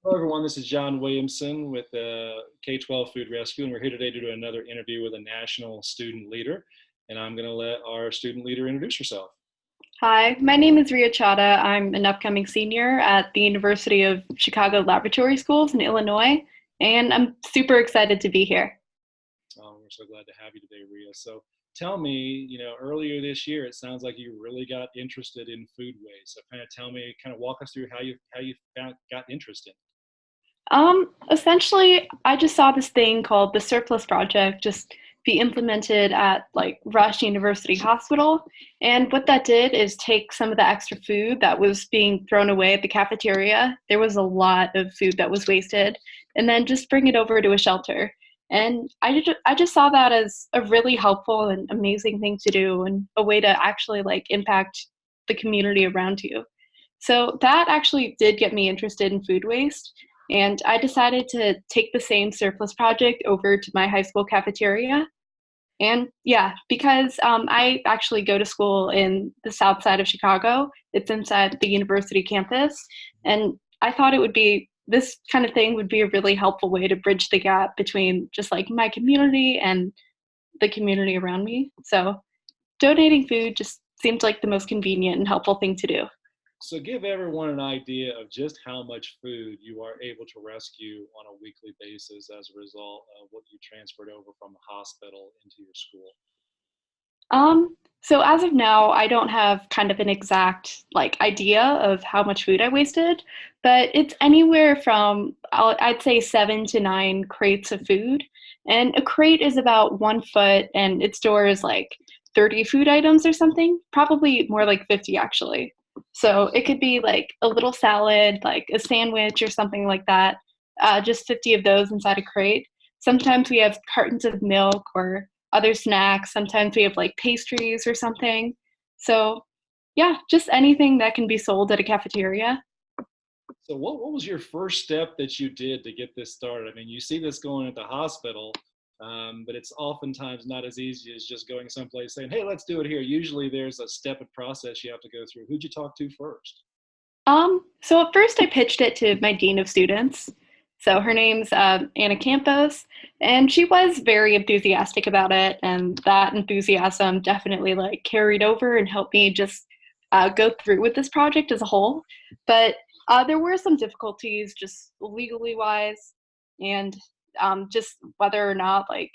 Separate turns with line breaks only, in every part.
Hello, everyone. This is John Williamson with K-12 Food Rescue, and we're here today to do another interview with a national student leader. And I'm going to let our student leader introduce herself.
Hi, my name is Riya Chadha. I'm an upcoming senior at the University of Chicago Laboratory Schools in Illinois, and I'm super excited to be here.
We're so glad to have you today, Riya. So tell me, earlier this year, it sounds like you really got interested in food waste. So tell me, walk us through how you got interested.
Essentially, I just saw this thing called the Surplus Project just be implemented at like Rush University Hospital. And what that did is take some of the extra food that was being thrown away at the cafeteria. There was a lot of food that was wasted, and then just bring it over to a shelter. And I just saw that as a really helpful and amazing thing to do and a way to actually like impact the community around you. So that actually did get me interested in food waste. And I decided to take the same surplus project over to my high school cafeteria. And yeah, because I actually go to school in the south side of Chicago, it's inside the university campus. And I thought it would be this kind of thing would be a really helpful way to bridge the gap between just like my community and the community around me. So donating food just seemed like the most convenient and helpful thing to do.
So give everyone an idea of just how much food you are able to rescue on a weekly basis as a result of what you transferred over from the hospital into your school.
So as of now, I don't have kind of an exact like idea of how much food I wasted, but it's anywhere from I'd say 7 to 9 crates of food. And a crate is about 1 foot and it stores like 30 food items or something, probably more like 50 actually. So it could be like a little salad, like a sandwich or something like that, just 50 of those inside a crate. Sometimes we have cartons of milk or other snacks. Sometimes we have like pastries or something. So, yeah, just anything that can be sold at a cafeteria.
So what was your first step that you did to get this started? I mean, you see this going at the hospital, but it's oftentimes not as easy as just going someplace saying, hey, let's do it here. Usually there's a step and process you have to go through. Who'd you talk to first?
So at first I pitched it to my dean of students. So her name's Anna Campos, and she was very enthusiastic about it, and that enthusiasm definitely like carried over and helped me just go through with this project as a whole. But there were some difficulties just legally wise, and just whether or not like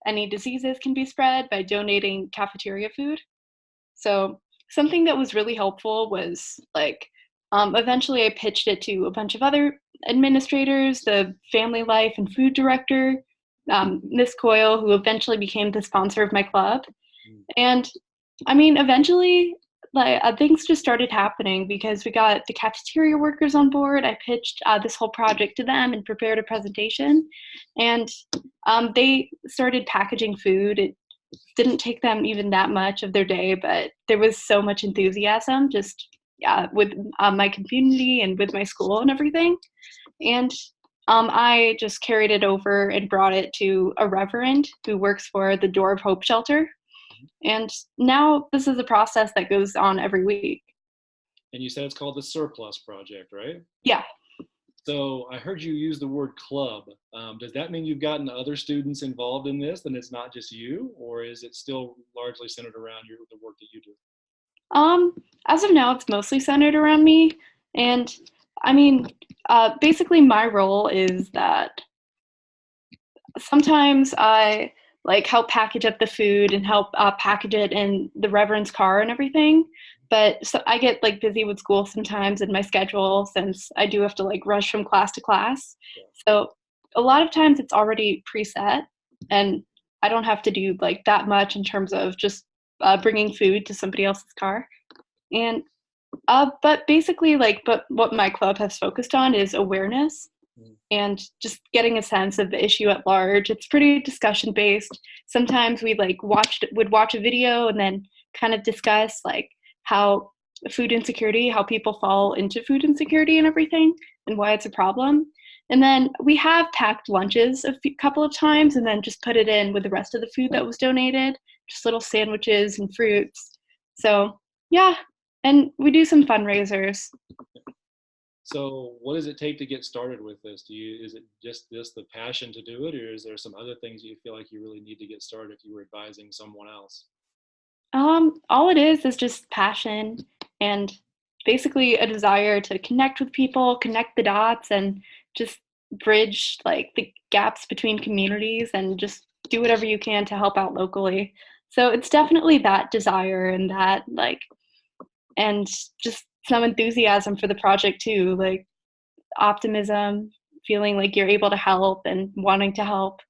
any diseases can be spread by donating cafeteria food. So something that was really helpful was like eventually I pitched it to a bunch of other administrators, the family life and food director, Miss Coyle, who eventually became the sponsor of my club.
Mm.
And I mean, eventually, like things just started happening because we got the cafeteria workers on board. I pitched this whole project to them and prepared a presentation, and they started packaging food. It didn't take them even that much of their day, but there was so much enthusiasm just with my community and with my school and everything. And I just carried it over and brought it to a reverend who works for the Door of Hope shelter. And now this is a process that goes on every week.
And you said it's called the Surplus Project, right?
Yeah.
So I heard you use the word club. Does that mean you've gotten other students involved in this and it's not just you, or is it still largely centered around the work that you do?
Um, as of now, it's mostly centered around me. And I mean, basically, my role is that sometimes I like help package up the food and help package it in the reverend's car and everything. But so I get like busy with school sometimes in my schedule since I do have to like rush from class to class. So a lot of times it's already preset and I don't have to do like that much in terms of just bringing food to somebody else's car. And but basically but what my club has focused on is awareness
Mm.
and just getting a sense of the issue at large. It's pretty discussion based. Sometimes we like would watch a video and then kind of discuss like how food insecurity, how people fall into food insecurity and everything, and why it's a problem. And then we have packed lunches couple of times and then just put it in with the rest of the food that was donated, just little sandwiches and fruits. So yeah, and we do some fundraisers.
So what does it take to get started with this? Is it just the passion to do it, or is there some other things you feel like you really need to get started if you were advising someone else?
All it is just passion and basically a desire to connect with people, connect the dots, and just bridge like the gaps between communities and just do whatever you can to help out locally. So it's definitely that desire and that like, and just some enthusiasm for the project too, like optimism, feeling like you're able to help and wanting to help.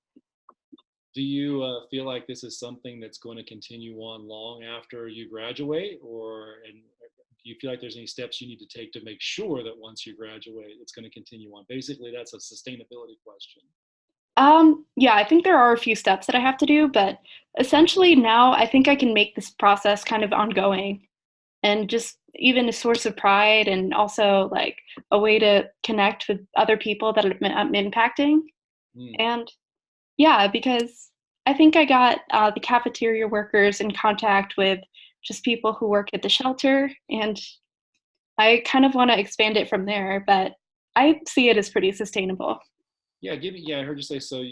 Do you feel like this is something that's going to continue on long after you graduate, or and do you feel like there's any steps you need to take to make sure that once you graduate, it's going to continue on? Basically, that's a sustainability question.
Yeah, I think there are a few steps that I have to do, but essentially now I think I can make this process kind of ongoing and just even a source of pride and also like a way to connect with other people that I'm impacting.
Hmm.
And yeah, because I think I got the cafeteria workers in contact with just people who work at the shelter, and I kind of want to expand it from there, but I see it as pretty sustainable.
Yeah, yeah, I heard you say so.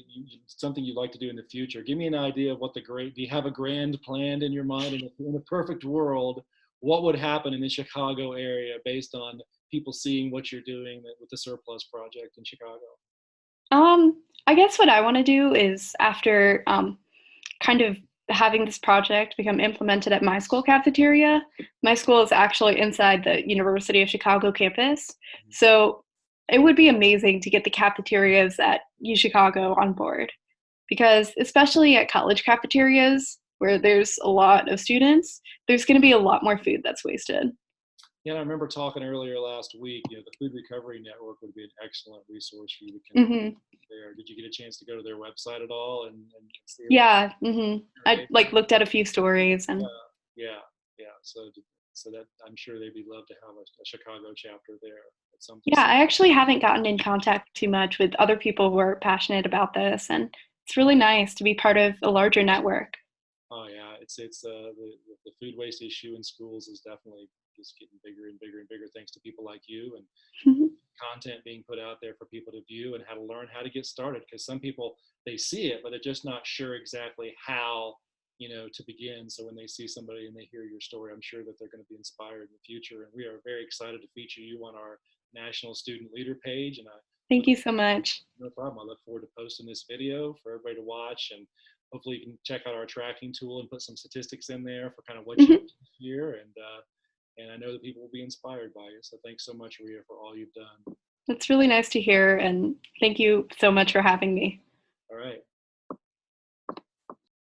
Something you'd like to do in the future. Give me an idea of what do you have a grand plan in your mind? And in a perfect world, what would happen in the Chicago area based on people seeing what you're doing with the Surplus Project in Chicago?
I guess what I want to do is after kind of having this project become implemented at my school cafeteria. My school is actually inside the University of Chicago campus. So it would be amazing to get the cafeterias at U Chicago on board because, especially at college cafeterias where there's a lot of students, there's going to be a lot more food that's wasted.
Yeah, I remember talking earlier last week. The Food Recovery Network would be an excellent resource for you to connect
Hmm.
there. Did you get a chance to go to their website at all and see what
Yeah, I
they're
like looked at a few stories
Yeah,
and
yeah, yeah. So that I'm sure they'd be love to have a Chicago chapter there at some
yeah,
facility.
I actually haven't gotten in contact too much with other people who are passionate about this, and it's really nice to be part of a larger network.
Oh yeah, it's the food waste issue in schools is definitely just getting bigger and bigger and bigger thanks to people like you and content being put out there for people to view and how to learn how to get started. Because some people they see it, but they're just not sure exactly how to begin. So when they see somebody and they hear your story, I'm sure that they're going to be inspired in the future. And we are very excited to feature you on our National Student Leader page. And I
Thank
look
you so much.
No problem. I look forward to posting this video for everybody to watch, and hopefully you can check out our tracking tool and put some statistics in there for kind of what you
Mhm.
did this year. And I know that people will be inspired by you. So thanks so much, Riya, for all you've done.
It's really nice to hear, and thank you so much for having me.